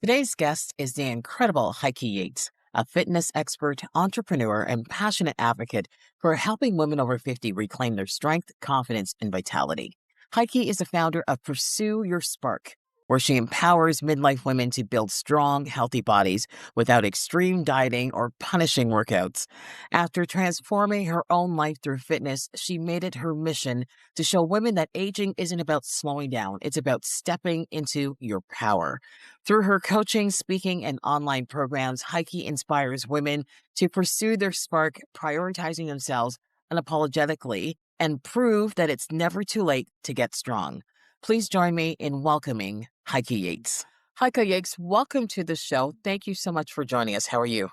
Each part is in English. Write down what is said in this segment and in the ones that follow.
Today's guest is the incredible Heike Yates, a fitness expert, entrepreneur, and passionate advocate for helping women over 50 reclaim their strength, confidence, and vitality. Heike is the founder of Pursue Your Spark, where she empowers midlife women to build strong, healthy bodies without extreme dieting or punishing workouts. After transforming her own life through fitness, she made it her mission to show women that aging isn't about slowing down, it's about stepping into your power. Through her coaching, speaking, and online programs, Heike inspires women to pursue their spark, prioritizing themselves unapologetically, and prove that it's never too late to get strong. Please join me in welcoming Heike Yates. Heike Yates, welcome to the show. Thank you so much for joining us. How are you?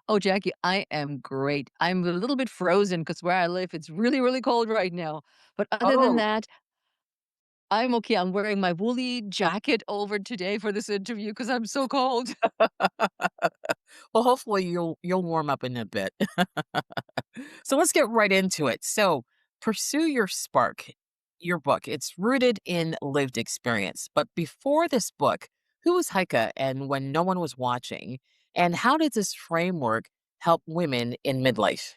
Oh, Jackie, I am great. I'm a little bit frozen because where I live, it's really, really cold right now. But other than Oh, that, I'm okay. I'm wearing my woolly jacket over today for this interview because I'm so cold. well, hopefully you'll warm up in a bit. So let's get right into it. So, Pursue Your Spark, your book, it's rooted in lived experience. But before this book, who was Heike and when no one was watching? And how did this framework help women in midlife?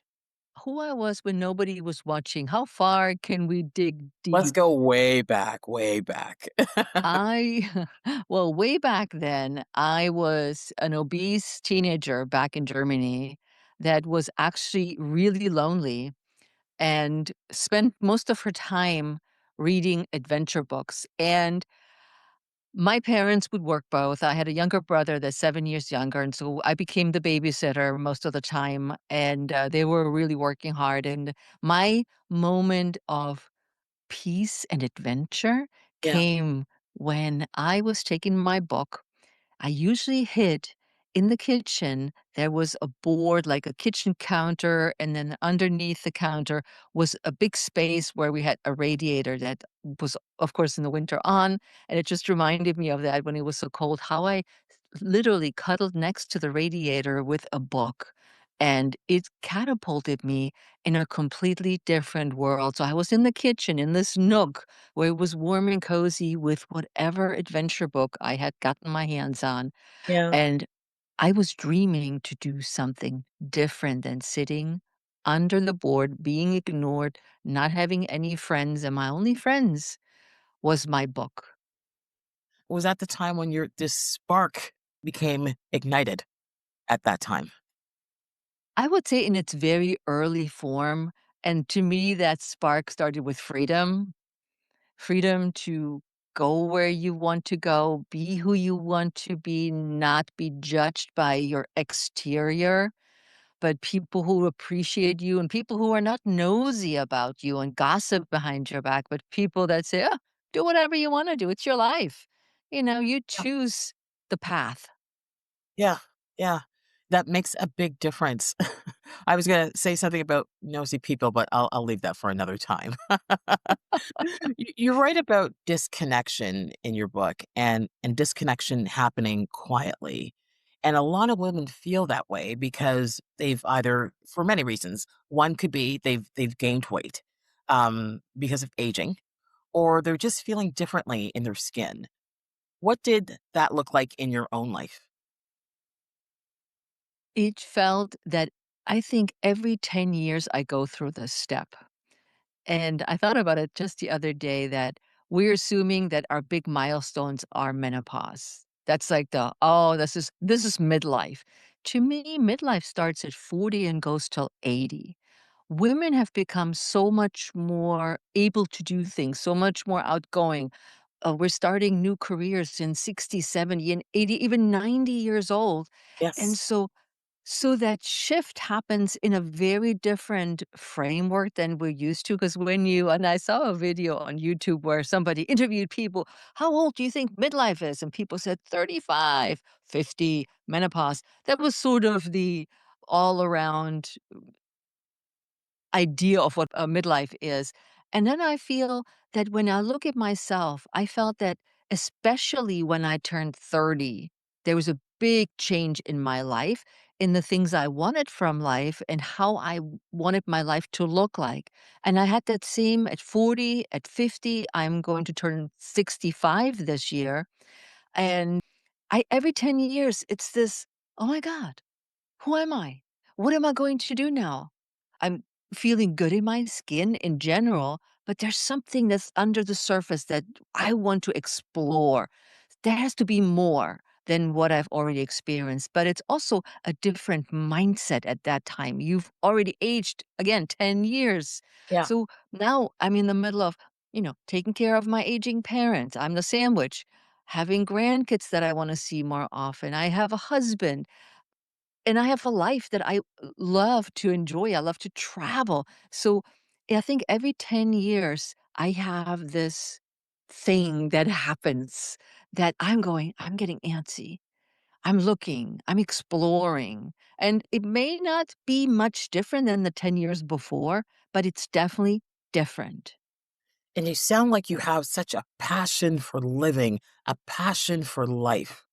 Who I was when nobody was watching. How far can we dig Let's deep? go way back, way back. I, well, way back then, I was an obese teenager back in Germany that was actually really lonely and spent most of her time reading adventure books. And my parents would work both. I had a younger brother that's 7 years younger, and so I became the babysitter most of the time, and, they were really working hard, and my moment of peace and adventure Yeah. came when I was taking my book. I usually hid in the kitchen. There was a board, like a kitchen counter, and then underneath the counter was a big space where we had a radiator that was, of course, in the winter on. And it just reminded me of that when it was so cold, how I literally cuddled next to the radiator with a book. And it catapulted me in a completely different world. So I was in the kitchen in this nook where it was warm and cozy with whatever adventure book I had gotten my hands on. Yeah. And I was dreaming to do something different than sitting under the board, being ignored, not having any friends. And my only friends was my book. Was that the time when your this spark became ignited at that time? I would say in its very early form. And to me, that spark started with freedom. Freedom to go where you want to go, be who you want to be, not be judged by your exterior, but people who appreciate you and people who are not nosy about you and gossip behind your back, but people that say, "Oh, do whatever you wanna do, it's your life." You choose the path. Yeah, yeah. That makes a big difference. I was gonna say something about nosy people, but I'll leave that for another time. You write about disconnection in your book and disconnection happening quietly. And a lot of women feel that way because they've either, for many reasons, one could be they've gained weight because of aging, or they're just feeling differently in their skin. What did that look like in your own life? It felt that I think every 10 years I go through this step. And I thought about it just the other day that we're assuming that our big milestones are menopause. That's like oh, this is midlife. To me, midlife starts at 40 and goes till 80. Women have become so much more able to do things, so much more outgoing. We're starting new careers in 60, 70, and 80, even 90 years old. And Yes. so that shift happens in a very different framework than we're used to. Because and I saw a video on YouTube where somebody interviewed people, how old do you think midlife is? And people said 35, 50, menopause. That was sort of the all around idea of what a midlife is. And then I feel that when I look at myself, I felt that especially when I turned 30, there was a big change in my life, in the things I wanted from life and how wanted my life to look like. And I had that same at 40, at 50. I'm going to turn 65 this year. And I every 10 years, it's this, "Oh my god. Who am I? What am I going to do now?" I'm feeling good in my skin in general, but there's something that's under the surface that I want to explore. There has to be more than what I've already experienced, but it's also a different mindset at that time. You've already aged, again, 10 years. Yeah. So now I'm in the middle of, taking care of my aging parents. I'm the sandwich, having grandkids that I want to see more often. I have a husband and I have a life that I love to enjoy. I love to travel. So I think every 10 years, I have this thing that happens that I'm getting antsy. I'm looking, I'm exploring. And it may not be much different than the 10 years before, but it's definitely different. And you sound like you have such a passion for living, a passion for life.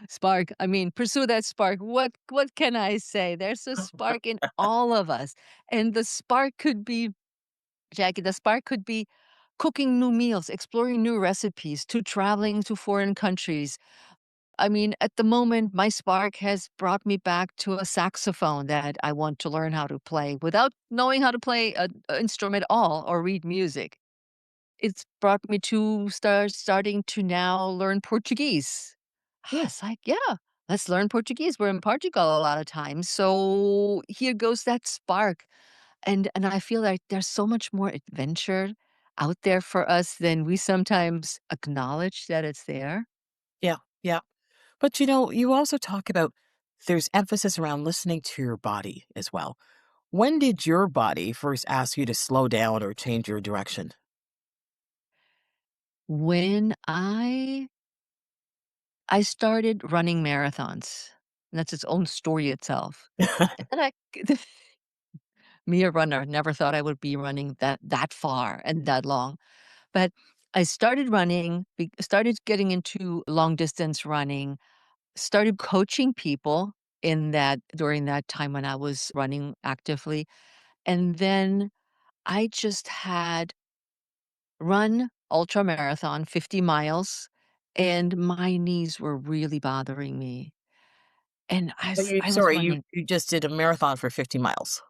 Spark, I mean, pursue that spark. What can I say? There's a spark in all of us. And the spark could be Jackie, the spark could be cooking new meals, exploring new recipes, to traveling to foreign countries. I mean, at the moment, my spark has brought me back to a saxophone that I want to learn how to play without knowing how to play an instrument at all or read music. It's brought me to starting to now learn Portuguese. Hmm. It's like, yeah, let's learn Portuguese. We're in Portugal a lot of times. So here goes that spark. And I feel like there's so much more adventure out there for us than we sometimes acknowledge that it's there. Yeah. Yeah. But you also talk about there's emphasis around listening to your body as well. When did your body first ask you to slow down or change your direction? When I started running marathons, and that's its own story itself. And then I me, a runner, never thought I would be running that far and that long. But I started running, started getting into long distance running, started coaching people in that during that time when I was running actively. And then I just had run ultra marathon, 50 miles, and my knees were really bothering me. And So you I was sorry, you running you just did a marathon for 50 miles.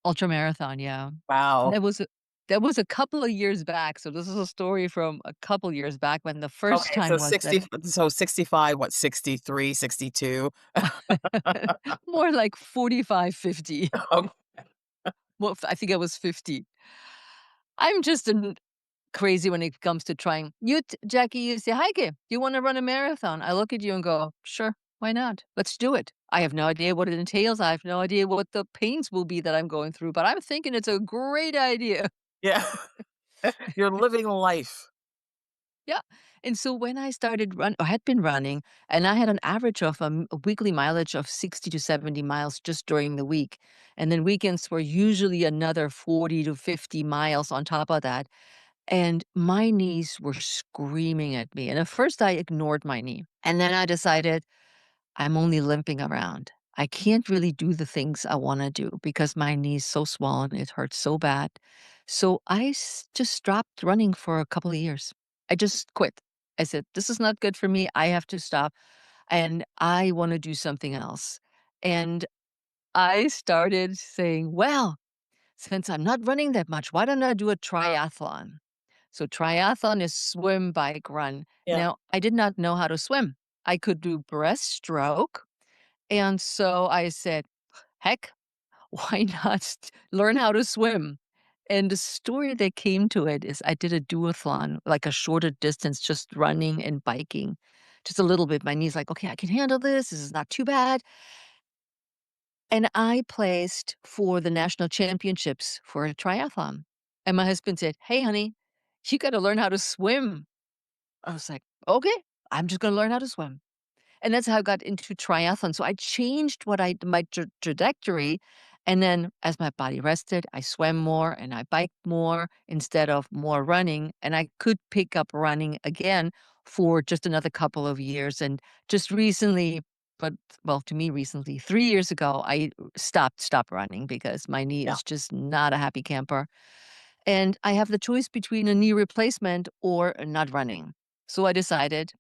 ultra marathon, yeah. Wow. That was a that was a couple of years back. So this is a story from a couple years back when the first Okay, so time was that 65, what, 63, 62? more like 45, 50. Oh, Well, I think I was 50. I'm just crazy when it comes to trying. Jackie, you say, Heike, you want to run a marathon? I look at you and go, sure, why not? Let's do it. I have no idea what it entails. I have no idea what the pains will be that I'm going through, but I'm thinking it's a great idea. yeah. You're living life. Yeah. And so when I started I had been running and I had an average of a weekly mileage of 60 to 70 miles just during the week. And then weekends were usually another 40 to 50 miles on top of that. And my knees were screaming at me. And at first I ignored my knee. And then I decided I'm only limping around. I can't really do the things I want to do because my knee's so swollen. It hurts so bad. So just stopped running for a couple of years. I just quit. I said, this is not good for me. I have to stop and I want to do something else. And I started saying, well, since I'm not running that much, why don't I do a triathlon? So triathlon is swim, bike, run. Yeah. Now, I did not know how to swim. I could do breaststroke. And so I said, heck, why not learn how to swim? And the story that came to it is I did a duathlon, like a shorter distance, just running and biking, just a little bit. My knees like, okay, I can handle this. This is not too bad. And I placed for the national championships for a triathlon. And my husband said, hey, honey, you got to learn how to swim. I was like, okay, I'm just going to learn how to swim. And that's how I got into triathlon. So I changed my trajectory, and then as my body rested, I swam more and I biked more instead of more running, and I could pick up running again for just another couple of years. And just recently, but well, to me recently, 3 years ago, I stopped running because my knee Yeah. is just not a happy camper, and I have the choice between a knee replacement or not running. So I decided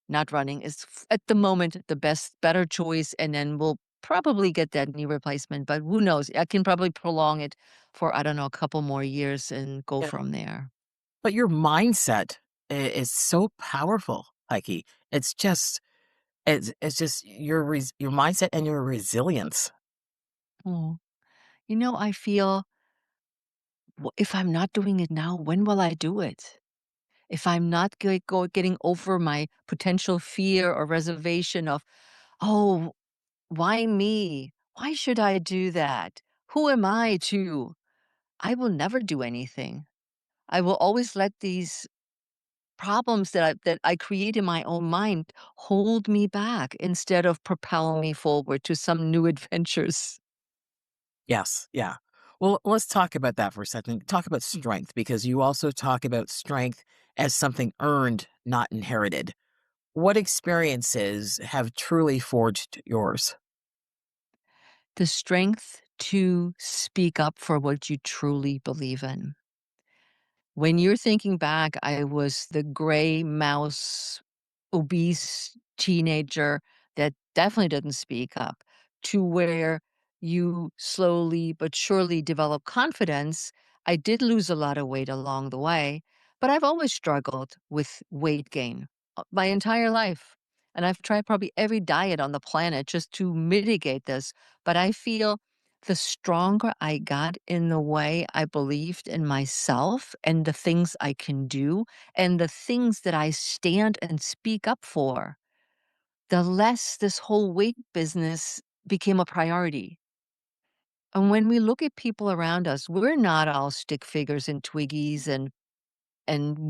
not running is at the moment the better choice, and then we'll probably get that knee replacement, but who knows? I can probably prolong it for, I don't know, a couple more years and go Yeah. from there. But your mindset is so powerful, Heike. It's just it's just your mindset and your resilience. Oh, I feel, if I'm not doing it now, when will I do it? If I'm not getting over my potential fear or reservation of, "Oh, why me? Why should I do that? Who am I to?" I will never do anything. I will always let these problems that I create in my own mind hold me back instead of propel me forward to some new adventures. Yes, yeah. Well, let's talk about that for a second. Talk about strength because you also talk about strength as something earned, not inherited. What experiences have truly forged yours? The strength to speak up for what you truly believe in. When you're thinking back, I was the gray mouse, obese teenager that definitely didn't speak up, to where you slowly but surely develop confidence. I did lose a lot of weight along the way, but I've always struggled with weight gain my entire life. And I've tried probably every diet on the planet just to mitigate this. But I feel the stronger I got in the way I believed in myself and the things I can do and the things that I stand and speak up for, the less this whole weight business became a priority. And when we look at people around us, we're not all stick figures and Twiggies and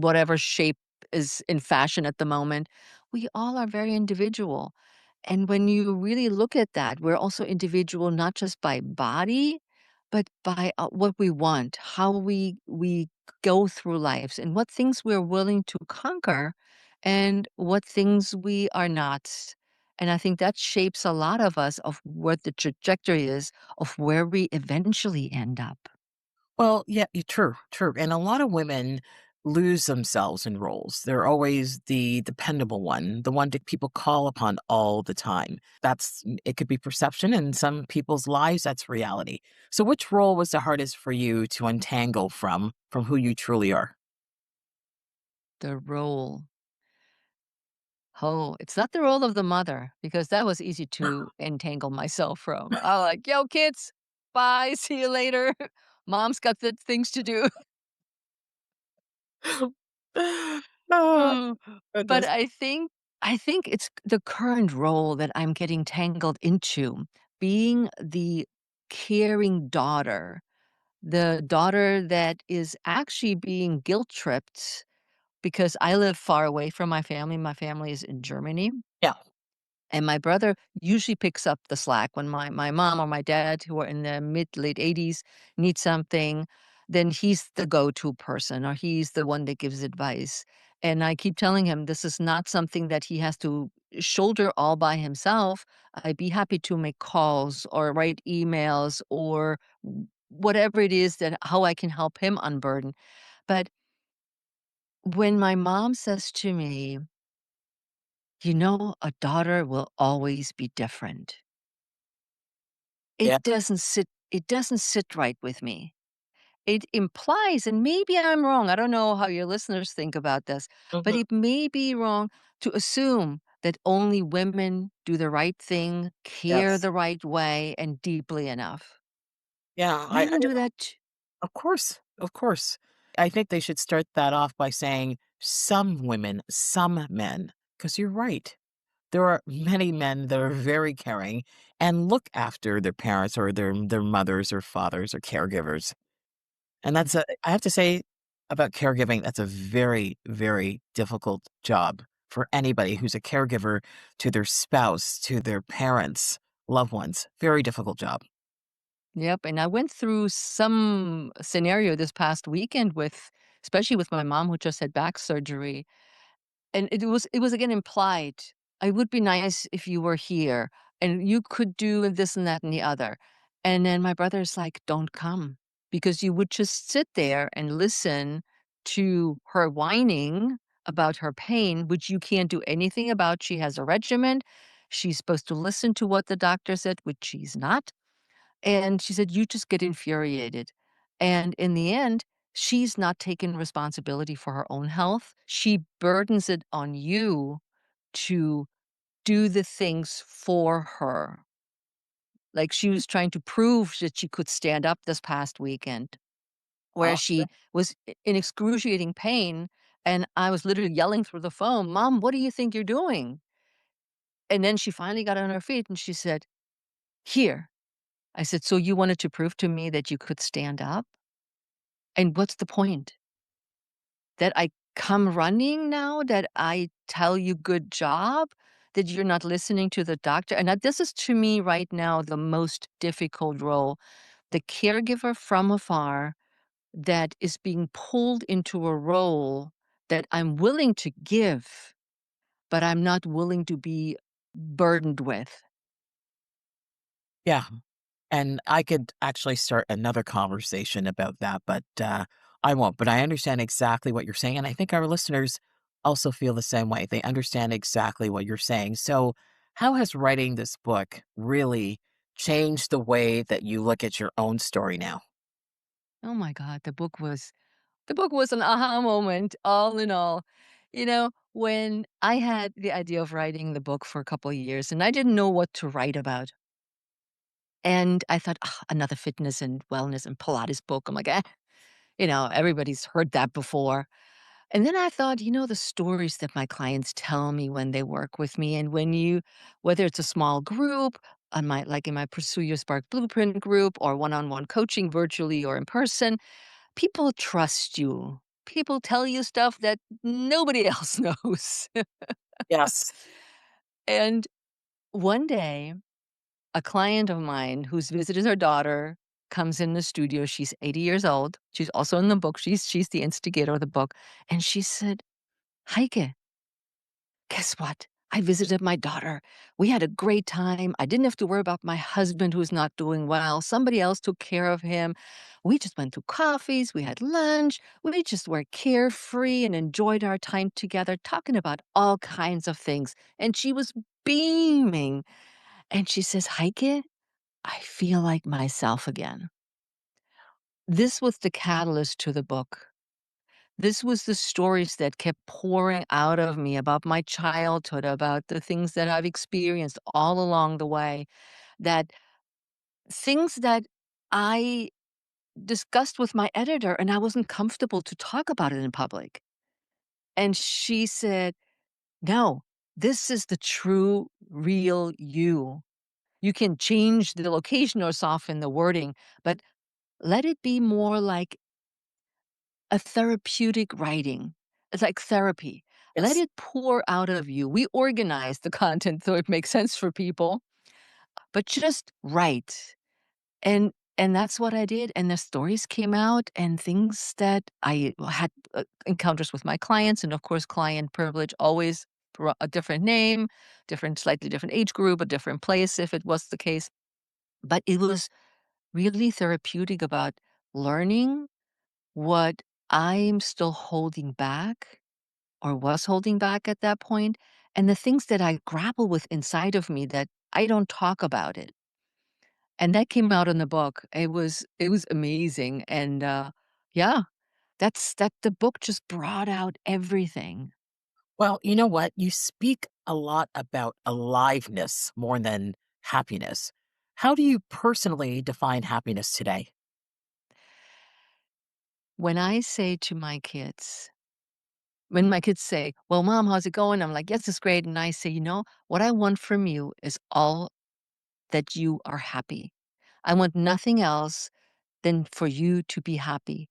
whatever shape is in fashion at the moment. We all are very individual. And when you really look at that, we're also individual not just by body, but by what we want, how we go through lives, and what things we're willing to conquer, and what things we are not. And I think that shapes a lot of us of what the trajectory is of where we eventually end up. Well, yeah, true, true. And a lot of women lose themselves in roles. They're always the dependable one, the one that people call upon all the time. It could be perception in some people's lives, that's reality. So which role was the hardest for you to untangle from who you truly are? The role. Oh, it's not the role of the mother because that was easy to entangle myself from. I like, "Yo, kids, bye, see you later. Mom's got the things to do." Oh, Mm, but goodness. I think it's the current role that I'm getting tangled into, being the caring daughter, the daughter that is actually being guilt tripped because I live far away from my family. My family is in Germany. Yeah. And my brother usually picks up the slack when my mom or my dad, who are in their mid late 80s, need something, then he's the go-to person or he's the one that gives advice. And I keep telling him this is not something that he has to shoulder all by himself. I'd be happy to make calls or write emails or whatever it is that how I can help him unburden. But when my mom says to me, a daughter will always be different. Yeah. It doesn't sit right with me. It implies, and maybe I'm wrong, I don't know how your listeners think about this, but Mhm. it may be wrong to assume that only women do the right thing, care Yes. the right way, and deeply enough. Yeah, Men do that t of course, of course. I think they should start that off by saying some women, some men, because you're right. There are many men that are very caring and look after their parents or their mothers or fathers or caregivers. And I have to say about caregiving, that's a very, very difficult job for anybody who's a caregiver to their spouse, to their parents, loved ones. Very difficult job. Yep, and I went through some scenario this past weekend with especially with my mom who just had back surgery. And it was again implied, "I would be nice if you were here, and you could do this and that and the other." And then my brother's like, "Don't come, because you would just sit there and listen to her whining about her pain, which you can't do anything about. She has a regimen. She's supposed to listen to what the doctor said, which she's not. And she said, "You just get infuriated." And in the end, she's not taking responsibility for her own health. She burdens it on you to do the things for her. Like, she was trying to prove that she could stand up this past weekend, where Oh, she was in excruciating pain, and I was literally yelling through the phone, "Mom, what do you think you're doing?" And then she finally got on her feet and she said, "Here." I said, "So you wanted to prove to me that you could stand up? And what's the point? That I come running now? That I tell you good job? That you're not listening to the doctor?" And that this is to me right now the most difficult role, the caregiver from afar that is being pulled into a role that I'm willing to give, but I'm not willing to be burdened with. yeah. And I could actually start another conversation about that, but I won't. But I understand exactly what you're saying. And I think our listeners also feel the same way. They understand exactly what you're saying. So, how has writing this book really changed the way that you look at your own story now? Oh my god, the book was an aha moment, all in all. When I had the idea of writing the book for a couple of years and I didn't know what to write about, and I thought, "Ugh, another fitness and wellness and Pilates book." I'm like, everybody's heard that before. And then I thought, the stories that my clients tell me when they work with me, and whether it's a small group, like in my Pursue Your Spark Blueprint group, or one-on-one coaching virtually or in person, people trust you. People tell you stuff that nobody else knows. Yes. And one day, a client of mine who's visited her daughter comes in the studio. She's 80 years old. She's also in the book. She's the instigator of the book. And she said, "Heike, guess what? I visited my daughter. We had a great time. I didn't have to worry about my husband who's not doing well. Somebody else took care of him. We just went to coffees. We had lunch. We just were carefree and enjoyed our time together, talking about all kinds of things." And she was beaming. And she says, "Heike, I feel like myself again." This was the catalyst to the book. This was the stories that kept pouring out of me about my childhood, about the things that I've experienced all along the way, that things that I discussed with my editor, and I wasn't comfortable to talk about it in public. And she said, "No, this is the true, real you. You can change the location or soften the wording, but let it be more like a therapeutic writing. It's like therapy. Let Yes. it pour out of you. We organize the content so it makes sense for people, but just write." And that's what I did. And the stories came out and things that I had encounters with my clients, and of course, client privilege always a different name, slightly different age group, a different place if it was the case. But it was really therapeutic about learning what I'm still holding back or was holding back at that point, and the things that I grapple with inside of me that I don't talk about it. And that came out in the book. It was amazing. And yeah, that the book just brought out everything. Well, you know what? You speak a lot about aliveness more than happiness. How do you personally define happiness today? When I say to my kids, when my kids say, "Well, mom, how's it going?" I'm like, "Yes, it's great." And I say, what I want from you is all that you are happy. I want nothing else than for you to be happy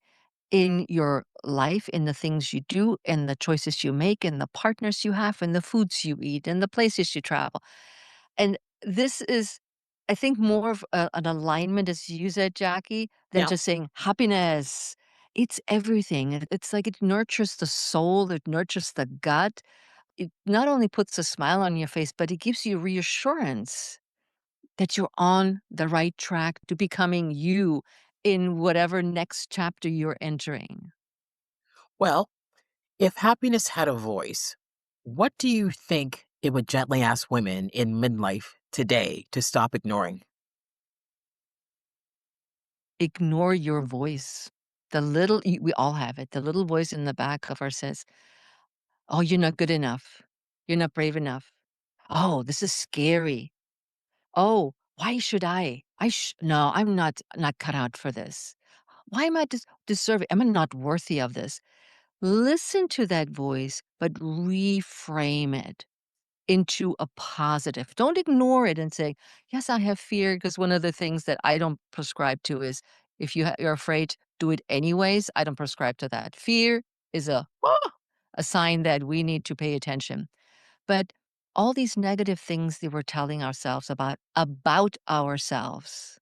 in your life, in the things you do, in the choices you make, in the partners you have, in the foods you eat, in the places you travel." And this is, I think, more of an alignment, as you said, Jackie, than Yeah. just saying happiness. It's everything. It's like it nurtures the soul, it nurtures the gut. It not only puts a smile on your face, but it gives you reassurance that you're on the right track to becoming you in whatever next chapter you're entering. Well, If happiness had a voice, what do you think it would gently ask women in midlife today to stop ignoring? Ignore your voice. We all have it. The little voice in the back of our says, "Oh, you're not good enough. You're not brave enough. Oh, this is scary. Oh, why should I? No, I'm not cut out for this. Why am I deserving? Am I not worthy of this?" Listen to that voice, but reframe it into a positive. Don't ignore it and say, "Yes, I have fear," because one of the things that I don't prescribe to is if you're afraid, do it anyways. I don't prescribe to that. Fear is a sign that we need to pay attention. But all these negative things that we're telling ourselves about ourselves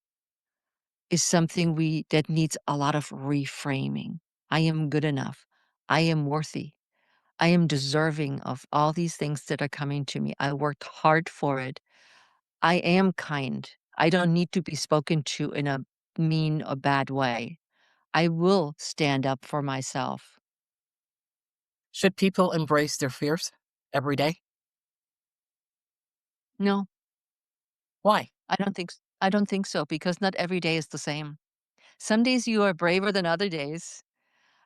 is something we that needs a lot of reframing. I am good enough. I am worthy. I am deserving of all these things that are coming to me. I worked hard for it. I am kind. I don't need to be spoken to in a mean or bad way. I will stand up for myself. Should people embrace their fears every day? No, Why? I don't think so because not every day is the same. Some days you are braver than other days.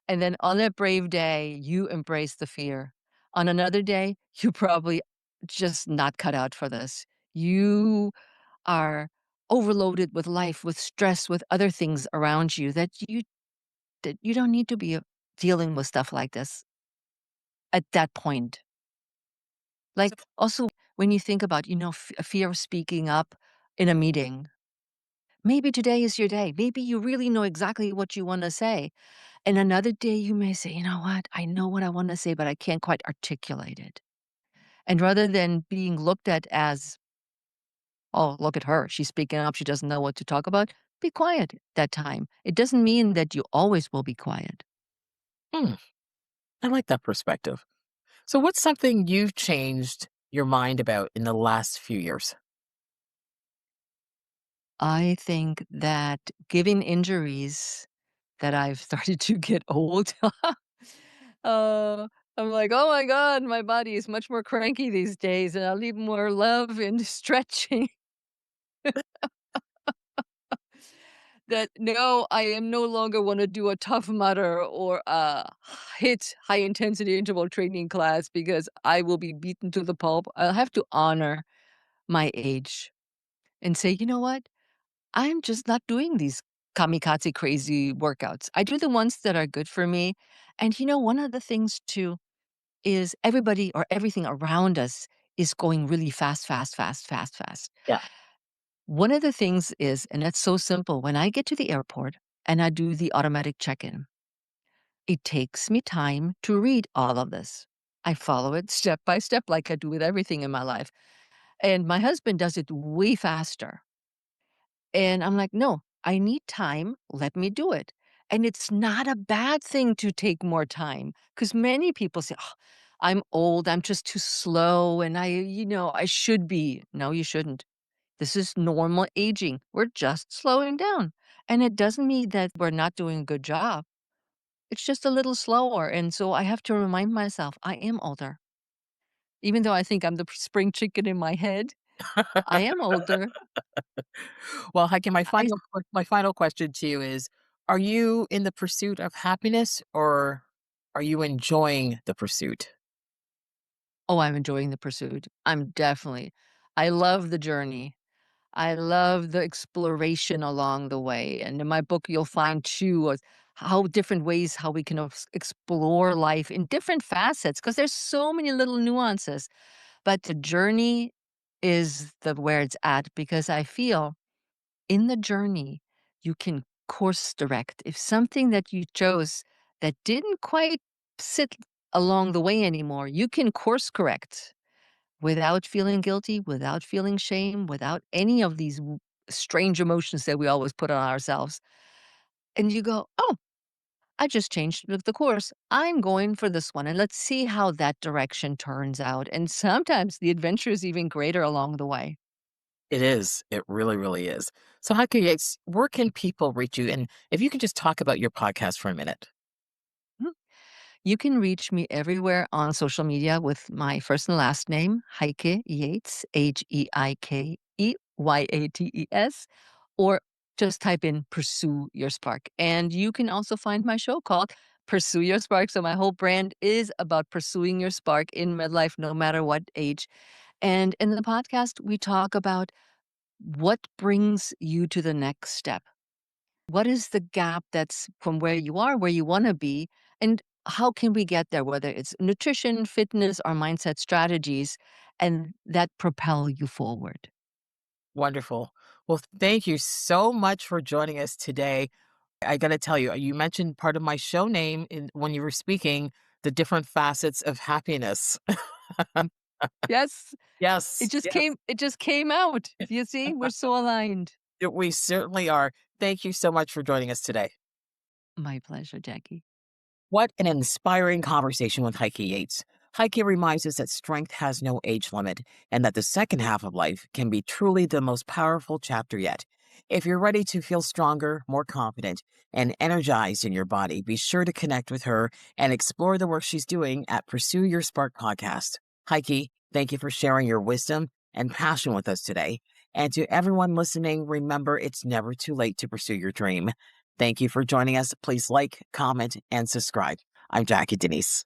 And then on that brave day, you embrace the fear. On another day, you probably just not cut out for this. You are overloaded with life, with stress, with other things around you that you don't need to be dealing with stuff like this at that point. So, Like also when you think about, a fear of speaking up in a meeting. Maybe today is your day. Maybe you really know exactly what you want to say. And another day you may say, "You know what? I know what I want to say, but I can't quite articulate it." And rather than being looked at as, "Oh, look at her. She's speaking up. She doesn't know what to talk about." Be quiet that time. It doesn't mean that you always will be quiet. hmm, I like that perspective. So, what's something you've changed your mind about in the last few years? I think that given injuries that I've started to get old, uh, I'm like, "Oh my god, my body is much more cranky these days, and I'll need more love and stretching." That no, I am no longer wanna do a Tough Mudder or a HIIT, high intensity interval training class because I will be beaten to the pulp. I'll have to honor my age and say, "You know what? I'm just not doing these kamikaze crazy workouts. I do the ones that are good for me." And one of the things too is everybody or everything around us is going really fast, fast, fast, fast, fast. Yeah. One of the things is, and it's so simple, when I get to the airport and I do the automatic check-in, it takes me time to read all of this. I follow it step by step like I do with everything in my life. And my husband does it way faster. And I'm like, "No, I need time. Let me do it." And it's not a bad thing to take more time because many people say, "Oh, I'm old. I'm just too slow. And I should be." No, you shouldn't. This is normal aging. We're just slowing down. And it doesn't mean that we're not doing a good job. It's just a little slower. And so I have to remind myself I am older. Even though I think I'm the spring chicken in my head, I am older. Well, Heike, I my final question to you is: are you in the pursuit of happiness, or are you enjoying the pursuit? Oh, I'm enjoying the pursuit. I love the journey. I love the exploration along the way. And in my book, you'll find too how different ways how we can explore life in different facets because there's so many little nuances. But the journey is the where it's at because I feel in the journey you can course direct. If something that you chose that didn't quite sit along the way anymore, you can course correct without feeling guilty, without feeling shame, without any of these strange emotions that we always put on ourselves. And you go, "Oh, I just changed the course. I'm going for this one. And let's see how that direction turns out." And sometimes the adventure is even greater along the way. It is. It really, really is. So, Heike Yates, where can people reach you? And if you can just talk about your podcast for a minute. You can reach me everywhere on social media with my first and last name, Heike Yates, Heikeyates, or just type in Pursue Your Spark. And you can also find my show called Pursue Your Spark. So my whole brand is about pursuing your spark in midlife, no matter what age. And in the podcast, we talk about what brings you to the next step. What is the gap that's from where you are, where you want to be, and how can we get there, whether it's nutrition, fitness, or mindset strategies, and that propel you forward? Wonderful. Well, thank you so much for joining us today. I got to tell you, you mentioned part of my show name when you were speaking, the different facets of happiness. Yes, Yes, yes, it just came out. You see, we're so aligned. we certainly are. Thank you so much for joining us today. My pleasure, Jackie. What an inspiring conversation with Heike Yates. Heike reminds us that strength has no age limit and that the second half of life can be truly the most powerful chapter yet. If you're ready to feel stronger, more confident, and energized in your body, be sure to connect with her and explore the work she's doing at Pursue Your Spark podcast. Heike, thank you for sharing your wisdom and passion with us today. And to everyone listening, remember it's never too late to pursue your dream. Thank you for joining us. Please like, comment, and subscribe. I'm Jackie Denise.